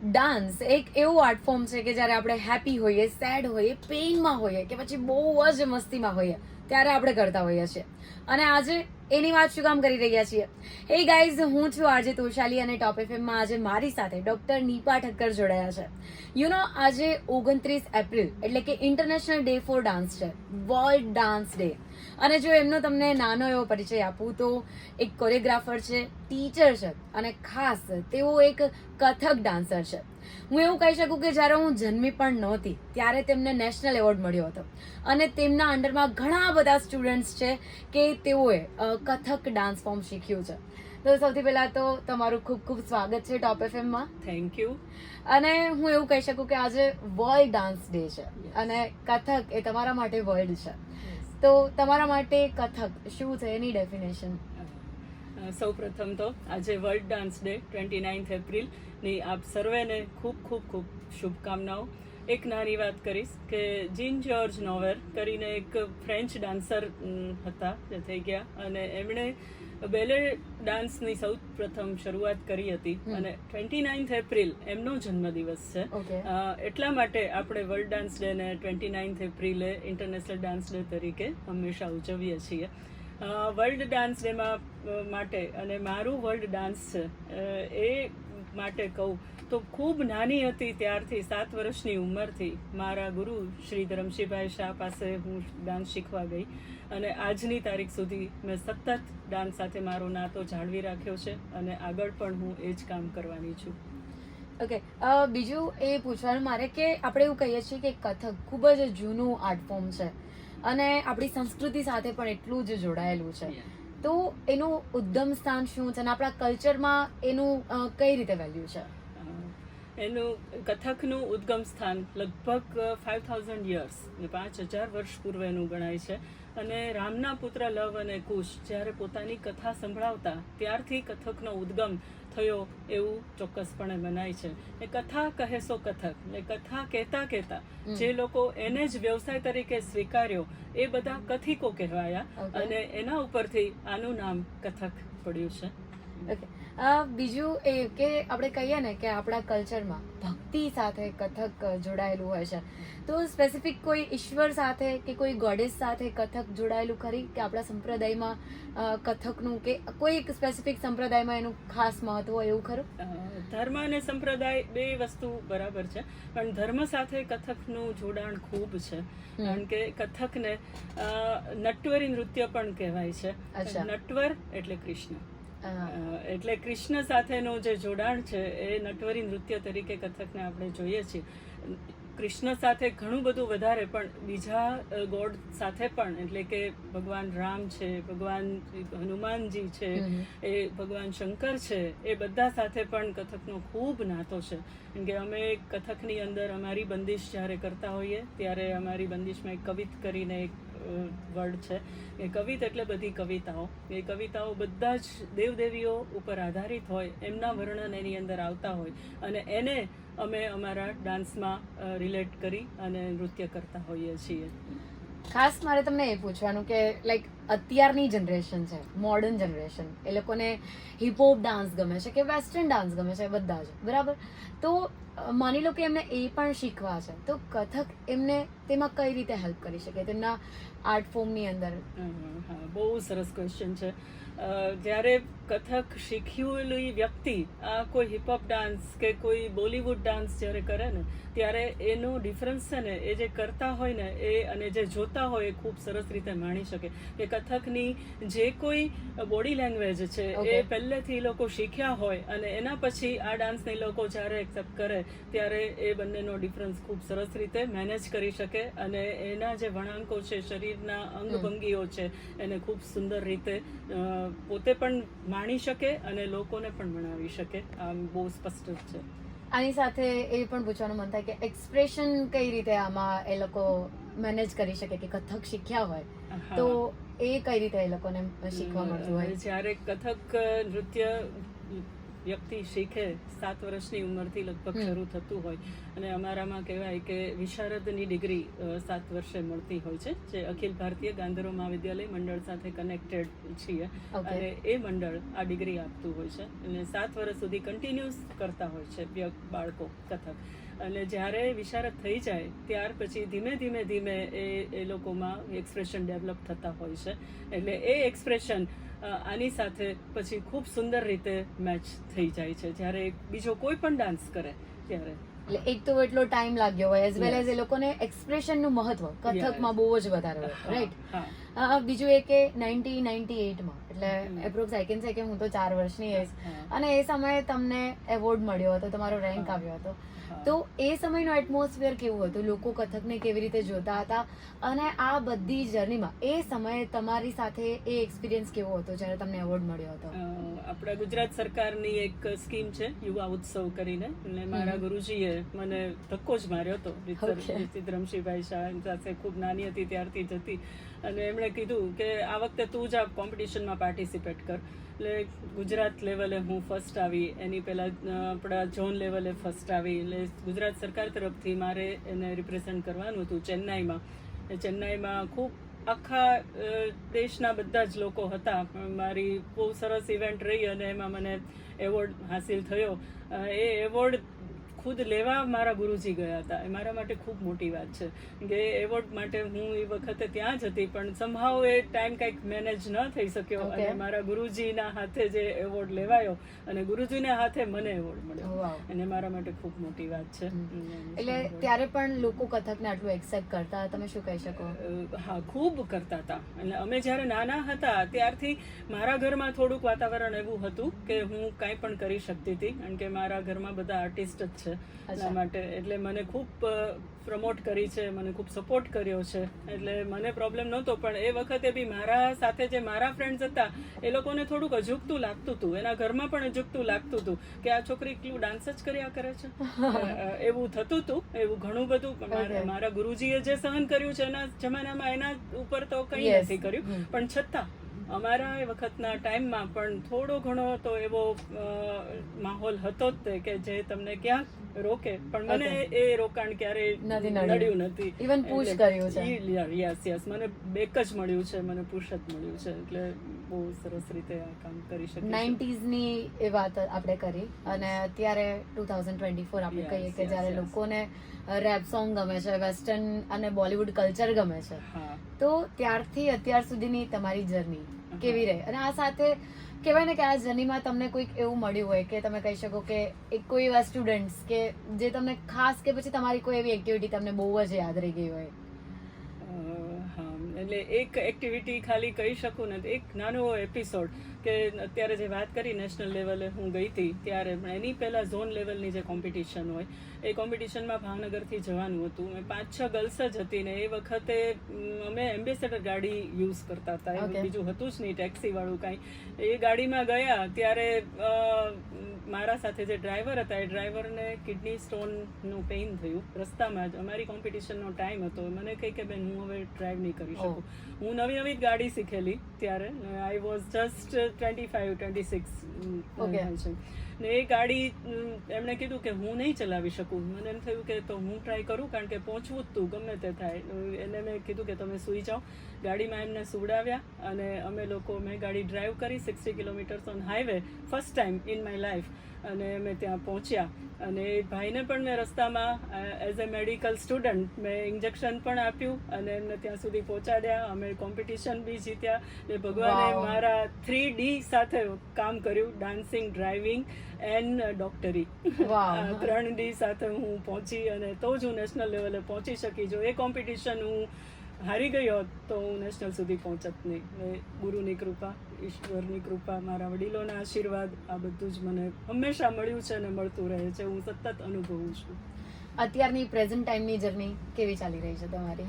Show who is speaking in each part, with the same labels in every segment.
Speaker 1: Dance એક એવું art form છે કે જ્યારે આપણે હેપી હોઈએ, સેડ હોઈએ, પેઇનમાં હોઈએ કે પછી બહુ જ મસ્તીમાં હોઈએ ત્યારે આપણે કરતા હોઈએ છીએ. અને આજે એની વાત શું કામ કરી રહ્યા છીએ? હે ગાઈઝ, હું છું આરજે તોશાલી અને ટોપ એફએમમાં આજે મારી સાથે ડોક્ટર નીપા ઠક્કર જોડાયા છે. આજે 29 એપ્રિલ એટલે કે ઇન્ટરનેશનલ ડે ફોર ડાન્સ છે, વર્લ્ડ ડાન્સ ડે. અને જો એમનો તમને નાનો એવો પરિચય આપું તો એક કોરિયોગ્રાફર છે, ટીચર છે અને ખાસ તેઓ એક કથક ડાન્સર છે. હું એવું કહી શકું કે જ્યારે હું જન્મી પણ નહોતી ત્યારે તેમને નેશનલ એવોર્ડ મળ્યો હતો અને તેમના અંડરમાં ઘણા બધા સ્ટુડન્ટ્સ છે કે તેઓએ કથક ડાન્સ ફોર્મ શીખ્યું છે. તો સૌથી પહેલા તો તમારું ખૂબ ખૂબ સ્વાગત છે ટોપ એફએમમાં.
Speaker 2: Thank you.
Speaker 1: અને હું એવું કહી શકું કે આજે વર્લ્ડ ડાન્સ ડે છે અને કથક એ તમારા માટે વર્લ્ડ છે. તો તમારા માટે કથક શું છે એની ડેફિનેશન?
Speaker 2: સૌ પ્રથમ તો આજે વર્લ્ડ ડાન્સ ડે 29 એપ્રિલની આપ સર્વેને ખૂબ ખૂબ ખૂબ શુભકામનાઓ. એક નાની વાત કરીશ કે જીન જ્યોર્જ નોવેર કરીને એક ફ્રેન્ચ ડાન્સર હતા જે થઈ ગયા અને એમણે બેલે ડાન્સની સૌ પ્રથમ શરૂઆત કરી હતી અને 29 એપ્રિલ એમનો જન્મદિવસ છે. એટલા માટે આપણે વર્લ્ડ ડાન્સ ડે ને 29 એપ્રિલે ઇન્ટરનેશનલ ડાન્સ ડે તરીકે હંમેશા ઉજવીએ છીએ. વર્લ્ડ ડાન્સ ડેમાં માટે અને મારું વર્લ્ડ ડાન્સ છે એ માટે કહું તો ખૂબ નાની હતી ત્યારથી 7 વર્ષની ઉંમરથી મારા ગુરુ શ્રી ધરમશીભાઈ શાહ પાસે હું ડાન્સ શીખવા ગઈ અને આજની તારીખ સુધી મેં સતત ડાન્સ સાથે મારો નાતો જાળવી રાખ્યો છે અને આગળ પણ હું એ જ કામ કરવાની છું.
Speaker 1: ઓકે, બીજું એ પૂછવાનું મારે કે આપણે એવું કહીએ છીએ કે કથક ખૂબ જ જૂનું આર્ટ ફોર્મ છે અને આપણી સંસ્કૃતિ સાથે પણ એટલું જ જોડાયેલું છે. તો એનું ઉદ્ગમ સ્થાન શું છે અને આપણા કલ્ચરમાં એનું કઈ રીતે વેલ્યુ છે?
Speaker 2: એનું કથકનું ઉદ્ગમ સ્થાન લગભગ 5000 યર્સ 5000 વર્ષ પૂર્વેનું ગણાય છે અને રામના પુત્ર લવ અને કુશ જ્યારે પોતાની કથા સંભળાવતા ત્યારથી કથકનો ઉદ્ગમ થયો એવું ચોક્કસપણે મનાય છે. એ કથા કહેશો કથક, એ કથા કહેતા કહેતા જે લોકો એને જ વ્યવસાય તરીકે સ્વીકાર્યો એ બધા કથિકો કહેવાયા અને એના ઉપરથી આનું નામ કથક પડ્યું છે.
Speaker 1: ઓકે, બીજું એ કે આપણે કહીએ ને કે આપણા કલ્ચરમાં ભક્તિ સાથે કથક જોડાયેલું હોય છે, તો સ્પેસિફિક કોઈ ઈશ્વર સાથે કે કોઈ ગોડેસ સાથે કથક જોડાયેલું ખરી કે આપણા સંપ્રદાયમાં કથકનું કે કોઈ એક સ્પેસિફિક સંપ્રદાયમાં એનું ખાસ મહત્વ હોય એવું ખરું?
Speaker 2: ધર્મ અને સંપ્રદાય બે વસ્તુ બરાબર છે પણ ધર્મ સાથે કથકનું જોડાણ ખૂબ છે કારણ કે કથકને નટવરી નૃત્ય પણ કહેવાય છે. નટવર એટલે કૃષ્ણ, એટલે કૃષ્ણ સાથેનું જે જોડાણ છે એ નટવરી નૃત્ય તરીકે કથકને આપણે જોઈએ છીએ. કૃષ્ણ સાથે ઘણું બધું વધારે પણ બીજા ગોડ સાથે પણ એટલે કે ભગવાન રામ છે, ભગવાન હનુમાનજી છે, એ ભગવાન શંકર છે, એ બધા સાથે પણ કથકનો ખૂબ નાતો છે. કેમ કે અમે કથકની અંદર અમારી બંદિશ જ્યારે કરતા હોઈએ ત્યારે અમારી બંદિશમાં એક કવિત કરીને એક વર્ડ છે. એ કવિત એટલે બધી કવિતાઓ. એ કવિતાઓ બધા જ દેવદેવીઓ ઉપર આધારિત હોય, એમના વર્ણન એની અંદર આવતા હોય અને એને અમે અમારા ડાન્સમાં રિલેટ કરી અને નૃત્ય કરતા હોઈએ છીએ.
Speaker 1: ખાસ મારે તમને એ પૂછવાનું કે લાઈક અત્યારની જનરેશન છે, મોડર્ન જનરેશન, એ લોકોને હિપહોપ ડાન્સ ગમે છે કે વેસ્ટર્ન ડાન્સ ગમે છે, બધા જ બરાબર. તો માની લો કે એમને એ પણ શીખવા છે તો કથક એમને તેમાં કઈ રીતે હેલ્પ કરી શકે તેમના આર્ટ ફોર્મની અંદર?
Speaker 2: હા, બહુ સરસ ક્વેશ્ચન છે. જ્યારે કથક શીખ્યેલી વ્યક્તિ આ કોઈ હિપહોપ ડાન્સ કે કોઈ બોલિવૂડ ડાન્સ જ્યારે કરે ને ત્યારે એનો ડિફરન્સ છે ને એ જે કરતા હોય ને એ અને જે જોતા હોય એ ખૂબ સરસ રીતે માણી શકે કે કથકની જે કોઈ બોડી લેંગ્વેજ છે એ પહેલેથી લોકો શીખ્યા હોય અને એના પછી આ ડાન્સને લોકો જ્યારે એક્સેપ્ટ કરે ત્યારે એ બંનેનો ડિફરન્સ ખૂબ સરસ રીતે મેનેજ કરી શકે અને એના જે વળાંકો છે, શરીરના અંગભંગીઓ છે, એને ખૂબ સુંદર રીતે પોતે પણ માણી શકે અને લોકોને પણ મનાવી શકે. આમ બહુ સ્પષ્ટ છે.
Speaker 1: આની સાથે એ પણ પૂછવાનું મન થાય કે એક્સપ્રેશન કઈ રીતે આમાં એ લોકો મેનેજ કરી શકે કે કથક શીખ્યા હોય તો એ કઈ રીતે એ લોકોને શીખવા મળતું હોય?
Speaker 2: જ્યારે કથક નૃત્ય વ્યક્તિ શીખે 7 વર્ષની ઉંમરથી લગભગ શરૂ થતું હોય, અને અમારામાં કહેવાય કે વિશારદની ડિગ્રી 7 વર્ષે મળતી હોય છે, જે અખિલ ભારતીય ગાંધર્વ મહાવિદ્યાલય મંડળ સાથે કનેક્ટેડ છીએ, અને એ મંડળ આ ડિગ્રી આપતું હોય છે, અને 7 વર્ષ સુધી કન્ટિન્યુઅસ કરતા હોય છે બાળકો કથક. અને જ્યારે વિશારદ થઈ જાય ત્યાર પછી ધીમે ધીમે એ લોકોમાં એક્સપ્રેશન ડેવલપ થતા હોય છે, એટલે એ એક્સપ્રેશન આની સાથે પછી ખૂબ સુંદર રીતે મેચ થઈ જાય છે જ્યારે બીજો કોઈ પણ ડાન્સ કરે ત્યારે.
Speaker 1: એટલે એક તો એટલો ટાઈમ લાગ્યો હોય એઝ વેલ એઝ એ લોકોને એક્સપ્રેશનનું મહત્વ કથકમાં બહુ જ વધારે હોય, રાઈટ? બીજું એ કે 1998માં એટલે એપ્રોક્સ આઈ કેન સે કે હું તો 4 વર્ષની હતી, અને એ સમયે તમને એવોર્ડ મળ્યો હતો, તમારો રેન્ક આવ્યો હતો. તો એ સમયનું એટમોસ્ફિયર કેવું હતું, લોકો કથકને કેવી રીતે જોતા હતા, અને આ બધી જર્નીમાં એ સમયે તમારી સાથે એ એક્સપિરિયન્સ કેવો હતો જ્યારે તમને એવોર્ડ મળ્યો હતો?
Speaker 2: આપણા ગુજરાત સરકારની એક સ્કીમ છે યુવા ઉત્સવ કરીને, અને મારા ગુરુજીએ મને ધક્કો જ માર્યો હતો. સિદ્ધરમશીભાઈ શાહ સાથે ખૂબ નાની હતી ત્યારથી જ હતી, અને એમણે કીધું કે આ વખતે તું જ આ કોમ્પિટિશનમાં પાર્ટિસિપેટ કર. એટલે ગુજરાત લેવલે હું ફર્સ્ટ આવી, એની પહેલાં આપણા ઝોન લેવલે ફર્સ્ટ આવી, એટલે ગુજરાત સરકાર તરફથી મારે એને રિપ્રેઝેન્ટ કરવાનું હતું ચેન્નાઈમાં. ચેન્નાઈમાં ખૂબ આખા દેશના બધા જ લોકો હતા, મારી બહુ સરસ ઇવેન્ટ રહી, અને એમાં મને એવોર્ડ હાસિલ થયો. એ એવોર્ડ ખુદ લેવા મારા ગુરુજી ગયા હતા, એ મારા માટે ખૂબ મોટી વાત છે કે એવોર્ડ માટે હું એ વખતે ત્યાં જ હતી, પણ સમહાવ એ ટાઈમ કંઈક મેનેજ ન થઈ શક્યો, અને મારા ગુરુજીના હાથે જે એવોર્ડ લેવાયો અને ગુરુજીના હાથે મને એવોર્ડ મળ્યો, અને મારા માટે ખૂબ મોટી વાત છે.
Speaker 1: એટલે ત્યારે પણ લોકો કથકને આટલું એક્સેપ્ટ કરતા, તમે શું કહી શકો?
Speaker 2: હા, ખૂબ કરતા હતા. એટલે અમે જ્યારે નાના હતા ત્યારથી મારા ઘરમાં થોડુંક વાતાવરણ એવું હતું કે હું કાંઈ પણ કરી શકતી હતી, કારણ કે મારા ઘરમાં બધા આર્ટિસ્ટ જ છે, એટલા માટે એટલે મને ખૂબ પ્રમોટ કરી છે, મને ખૂબ સપોર્ટ કર્યો છે, એટલે મને પ્રોબ્લેમ નહોતો. પણ એ વખતે બી મારા સાથે જે મારા ફ્રેન્ડ્સ હતા એ લોકોને થોડુંક અજુગતું લાગતું હતું, એના ઘરમાં પણ અજુગતું લાગતું હતું કે આ છોકરી એટલું ડાન્સ જ કર્યા કરે છે, એવું થતું હતું. એવું ઘણું બધું મારા ગુરુજીએ જે સહન કર્યું છે એના જમાનામાં એના ઉપર તો કંઈ નથી કર્યું, પણ છતાં અમારા એ વખતના ટાઈમમાં પણ થોડો ઘણો તો એવો માહોલ હતો જ તે કે જે તમને ક્યાંક રોકે, પણ મને એ રોકાણ ક્યારેય નડ્યું નથી.
Speaker 1: ઇવન પુશ કર્યું છે.
Speaker 2: યસ, મને બેક જ મળ્યું છે, મને પુશ જ મળ્યું છે, એટલે બહુ સરસ રીતે આ કામ કરી શકીએ.
Speaker 1: 90s ની એ વાત આપણે કરી, અને અત્યારે 2024 આપણે કહીએ કે જ્યારે લોકોને રેપ સોંગ ગમે છે, વેસ્ટર્ન અને બોલિવૂડ કલ્ચર ગમે છે, તો ત્યારથી અત્યાર સુધીની તમારી જર્ની કેવી રહે? અને આ સાથે કહેવાય ને કે આ જર્નીમાં તમને કોઈક એવું મળ્યું હોય કે તમે કહી શકો કે કોઈ એવા સ્ટુડન્ટ્સ કે જે તમને ખાસ, કે પછી તમારી કોઈ એવી એક્ટિવિટી તમને બહુ જ યાદ રહી ગઈ હોય?
Speaker 2: એટલે એક એક્ટિવિટી ખાલી કહી શકું ને, એક નાનો એપિસોડ કે અત્યારે જે વાત કરી નેશનલ લેવલે હું ગઈ હતી ત્યારે, એની પહેલાં ઝોન લેવલની જે કોમ્પિટિશન હોય એ કોમ્પિટિશનમાં ભાવનગરથી જવાનું હતું. મેં 5-6 ગર્લ્સ જ હતી ને એ વખતે અમે એમ્બેસેડર ગાડી યુઝ કરતા હતા, એવું બીજું હતું જ નહીં ટેક્સીવાળું કાંઈ. એ ગાડીમાં ગયા ત્યારે મારા સાથે જે ડ્રાઈવર હતા એ ડ્રાઈવરને કિડની સ્ટોનનું પેઇન થયું રસ્તામાં જ. અમારી કોમ્પિટિશનનો ટાઈમ હતો, મને કહે કે બેન હું હવે ડ્રાઈવ નહીં કરી શકું. હું નવી જ ગાડી શીખેલી ત્યારે, આઈ વોઝ જસ્ટ 25-26 ને એ ગાડી એમણે કીધું કે હું નહીં ચલાવી શકું. મને એમ થયું કે તો હું ટ્રાય કરું, કારણ કે પહોંચવું જ તું ગમે તે થાય. એને મેં કીધું કે તમે સૂઈ જાઓ. ગાડીમાં એમને સુવડાવ્યા, અને અમે લોકો મેં ગાડી ડ્રાઈવ કરી 60 kilometres on highway, first time in my life. અને અમે ત્યાં પહોંચ્યા, અને એ ભાઈને પણ મેં રસ્તામાં એઝ અ મેડિકલ સ્ટુડન્ટ મેં ઇન્જેક્શન પણ આપ્યું, અને એમને ત્યાં સુધી પહોંચાડ્યા. અમે કોમ્પિટિશન બી જીત્યા, ને ભગવાને મારા 3D સાથે કામ કર્યું, ડાન્સિંગ, ડ્રાઇવિંગ એન્ડ ડોક્ટરી. 3D સાથે હું પહોંચી, અને તો જ હું નેશનલ લેવલે પહોંચી શકી. જો એ કોમ્પિટિશન હું હારી ગઈ હોત તો હું નેશનલ સુધી પહોંચત નહીં. ગુરુની કૃપા, ઈશ્વરની કૃપા, મારા વડીલોના આશીર્વાદ, આ બધું જ મને હંમેશા મળ્યું છે અને મળતું રહે છે. હું સતત અનુભવું છું.
Speaker 1: અત્યારની પ્રેઝન્ટ ટાઈમની જર્ની કેવી ચાલી રહી છે તમારી?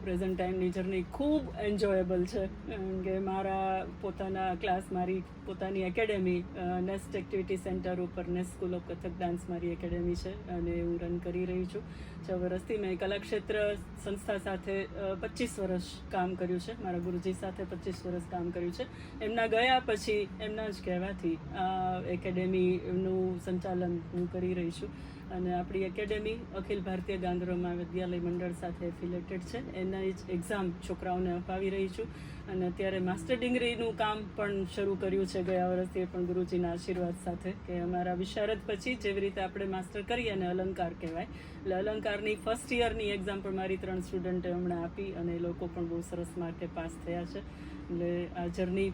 Speaker 2: પ્રેઝન્ટ ટાઈમની જર્ની ખૂબ એન્જોયેબલ છે, કારણ કે મારા પોતાના ક્લાસ, મારી પોતાની એકેડેમી નેસ્ટ એક્ટિવિટી સેન્ટર ઉપર nest school of Kathak dance મારી એકેડેમી છે અને હું રન કરી રહી છું. 6 વર્ષથી મેં કલાક્ષેત્ર સંસ્થા સાથે 25 વર્ષ કામ કર્યું છે, મારા ગુરુજી સાથે 25 વર્ષ કામ કર્યું છે. એમના ગયા પછી એમના જ કહેવાથી આ એકેડેમીનું સંચાલન હું કરી રહી છું. અને આપણી એકેડેમી અખિલ ભારતીય ગાંધર્વ મહાવિદ્યાલય મંડળ સાથે એફિલેટેડ છે. એના જ એક્ઝામ છોકરાઓને અપાવી રહી છું અને અત્યારે માસ્ટર ડિગ્રીનું કામ પણ શરૂ કર્યું છે ગયા વર્ષથી, એ પણ ગુરુજીના આશીર્વાદ સાથે, કે અમારા વિશારદ પછી જેવી રીતે આપણે માસ્ટર કરીએ અને અલંકાર કહેવાય, એટલે અલંકારની ફર્સ્ટ યરની એક્ઝામ પણ મારી 3 સ્ટુડન્ટે હમણાં આપી અને એ લોકો પણ બહુ સરસ માર્કે પાસ થયા છે. એટલે આ જર્ની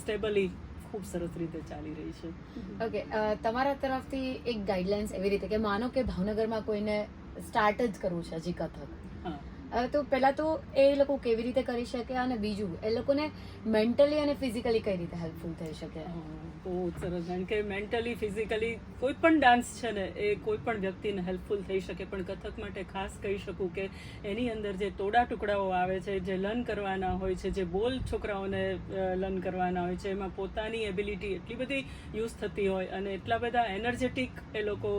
Speaker 2: સ્ટેબલી ખૂબ સરસ રીતે ચાલી રહી છે.
Speaker 1: ઓકે, તમારા તરફથી એક ગાઈડલાઇન્સ એવી રીતે કે માનો કે ભાવનગરમાં કોઈને સ્ટાર્ટ જ કરવું છે હજી કથક, તો પહેલા તો એ લોકો કેવી રીતે કરી શકે, અને બીજું એ લોકોને મેન્ટલી અને ફિઝિકલી કઈ રીતે હેલ્પફુલ થઈ શકે?
Speaker 2: બહુ સરસ, કારણ કે મેન્ટલી ફિઝિકલી કોઈ પણ ડાન્સ છે ને એ કોઈ પણ વ્યક્તિને હેલ્પફુલ થઈ શકે, પણ કથક માટે ખાસ કહી શકું કે એની અંદર જે તોડા ટુકડાઓ આવે છે, જે લર્ન કરવાના હોય છે, જે બોલ છોકરાઓને લર્ન કરવાના હોય છે, એમાં પોતાની એબિલિટી એટલી બધી યુઝ થતી હોય અને એટલા બધા એનર્જેટિક એ લોકો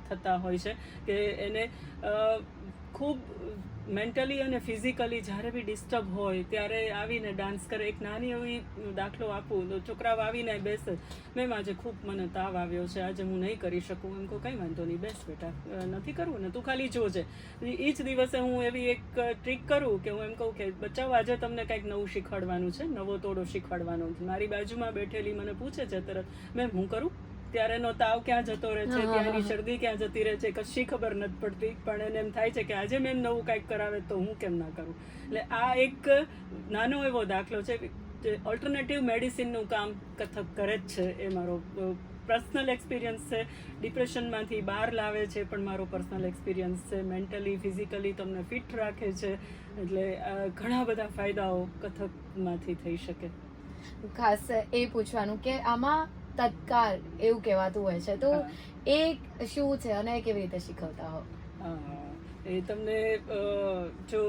Speaker 2: થતા હોય છે કે એને ખૂબ મેન્ટલી અને ફિઝિકલી જ્યારે બી ડિસ્ટર્બ હોય ત્યારે આવીને ડાન્સ કરે. એક નાની એવી દાખલો આપું તો છોકરાઓ આવીને બેસે, મેમ આજે ખૂબ મને તાવ આવ્યો છે, આજે હું નહીં કરી શકું. એમ કહું કંઈ વાંધો નહીં, બેસ બેટા, નથી કરવું ને તું ખાલી જોજે. એ જ દિવસે હું એવી એક ટ્રીક કરું કે હું એમ કહું કે બચાવો આજે તમને કંઈક નવું શીખવાડવાનું છે, નવો તોડો શીખવાડવાનો છે. મારી બાજુમાં બેઠેલી મને પૂછે છે તરત, મેમ હું કરું? ત્યારે એનો તાવ ક્યાં જતો રહે છે, ત્યાંની શરદી ક્યાં જતી રહે છે, કશી ખબર નથી પડતી, પણ એને એમ થાય છે કે આજે મેં નવું કંઈક કરાવે તો હું કેમ ના કરું. એટલે આ એક નાનો એવો દાખલો છે જે ઓલ્ટરનેટિવ મેડિસિનનું કામ કથક કરે જ છે. એ મારો પર્સનલ એક્સપિરિયન્સ છે. ડિપ્રેશનમાંથી બહાર લાવે છે, પણ મારો પર્સનલ એક્સપિરિયન્સ છે. મેન્ટલી ફિઝિકલી તમને ફિટ રાખે છે, એટલે ઘણા બધા ફાયદાઓ કથકમાંથી થઈ શકે.
Speaker 1: ખાસ એ પૂછવાનું કે આમાં તત્કાલ એવું કહેવાતું હોય છે, તો એ શું છે અને કેવી રીતે શીખવતા હો?
Speaker 2: એ તમને જો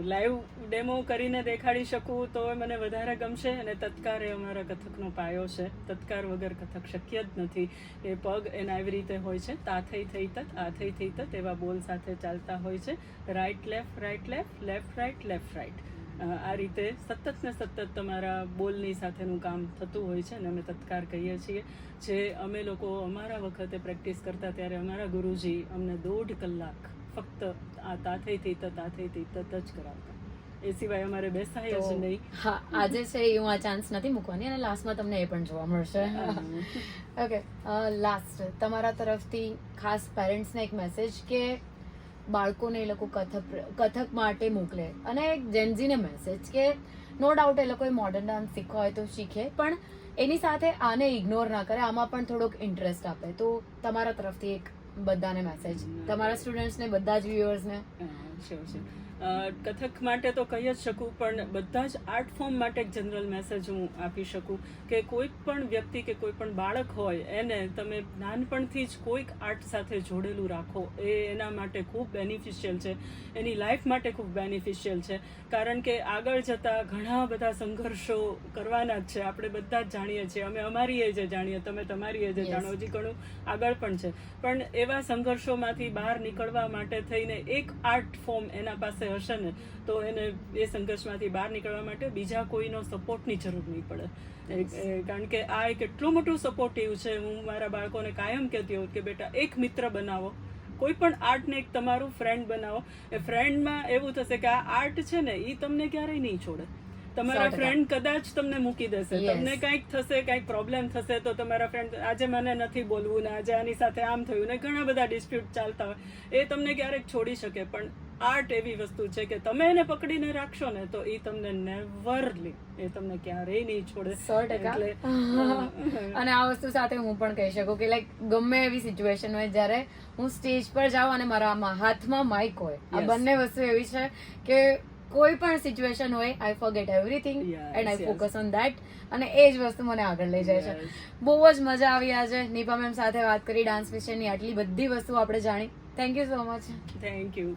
Speaker 2: લાઈવ ડેમો કરીને દેખાડી શકું તો મને વધારે ગમશે. અને તત્કાર એ અમારા કથકનો પાયો છે. તત્કાર વગર કથક શક્ય જ નથી. એ પગ એના એવી રીતે હોય છે, તા થઈ થઈ તત, આ થઈ થઈ તત, એવા બોલ સાથે ચાલતા હોય છે. Right left, right left, left right, left right, આ રીતે સતત ને સતત તમારા બોલની સાથેનું કામ થતું હોય છે અને અમે તત્કાર કહીએ છીએ. જે અમે લોકો અમારા વખતે પ્રેક્ટિસ કરતા ત્યારે અમારા ગુરુજી અમને 1.5 કલાક ફક્ત આ તાથેથી તત જ કરાવતા, એ સિવાય અમારે બેસાય જ નહીં.
Speaker 1: હા, આજે છે હું આ ચાન્સ નથી મૂકવાની અને લાસ્ટમાં તમને એ પણ જોવા મળશે. ઓકે, લાસ્ટ તમારા તરફથી ખાસ પેરેન્ટ્સને એક મેસેજ કે બાળકોને એ લોકો કથક માટે મોકલે, અને એક જેન્ઝીને મેસેજ કે નો ડાઉટ એ લોકોએ મોડર્ન ડાન્સ શીખવા હોય તો શીખે, પણ એની સાથે આને ઇગ્નોર ના કરે, આમાં પણ થોડોક ઇન્ટરેસ્ટ આપે. તો તમારા તરફથી એક બધાને મેસેજ, તમારા સ્ટુડન્ટ્સને, બધા જ વ્યુઅર્સને.
Speaker 2: કથક માટે તો કહી જ શકું, પણ બધા જ આર્ટ ફોર્મ માટે એક જનરલ મેસેજ હું આપી શકું કે કોઈ પણ વ્યક્તિ કે કોઈ પણ બાળક હોય એને તમે નાનપણથી જ કોઈક આર્ટ સાથે જોડેલું રાખો. એ એના માટે ખૂબ બેનિફિશિયલ છે, એની લાઈફ માટે ખૂબ બેનિફિશિયલ છે. કારણ કે આગળ જતાં ઘણા બધા સંઘર્ષો કરવાના જ છે. આપણે બધા જ જાણીએ છીએ, અમે અમારી એજે જાણીએ, તમે તમારી એજે જાણો, હજી ઘણું આગળ પણ છે. પણ એવા સંઘર્ષોમાંથી બહાર નીકળવા માટે થઈને એક આર્ટ ફોર્મ એના પાસે હશે ને તો એને એ સંઘર્ષમાંથી બહાર નીકળવા માટે બીજા કોઈનો સપોર્ટની જરૂર નહીં પડે. કારણ કે આ એક એટલું મોટું સપોર્ટિવ છે. હું મારા બાળકોને કાયમ કહેતી હોઉં કે બેટા એક મિત્ર બનાવો, કોઈ પણ આર્ટને એક તમારું ફ્રેન્ડ બનાવો. એ ફ્રેન્ડમાં એવું થશે કે આ આર્ટ છે ને એ તમને ક્યારેય નહીં છોડે. તમારા ફ્રેન્ડ કદાચ તમને મૂકી દેશે, તમને કંઈક થશે, કંઈક પ્રોબ્લેમ થશે તો તમારા ફ્રેન્ડ આજે મને નથી બોલવું ને આજે આની સાથે આમ થયું ને ઘણા બધા ડિસ્પ્યુટ ચાલતા હોય, એ તમને ક્યારેક છોડી શકે. પણ આર્ટ એવી વસ્તુ છે કે તમે એને પકડીને રાખશો ને તો એ તમને નેવરલી, એ તમને ક્યારેય નહીં છોડે.
Speaker 1: 100%. અને આ વસ્તુ સાથે હું પણ કહી શકું કે લાઈક ગમે એવી સિચ્યુએશન હોય, જ્યારે હું સ્ટેજ પર જાઉં અને મારા હાથમાં માઇક હોય, આ બંને વસ્તુ એવી છે કે કોઈ પણ સિચ્યુએશન હોય, I forget everything and I focus on that, અને એ જ વસ્તુ મને આગળ લઈ જાય છે. બહુ જ મજા આવી આજે નિપા મેમ સાથે વાત કરી, ડાન્સ વિશેની આટલી બધી વસ્તુ આપણે જાણી. Thank you so much.
Speaker 2: Thank you.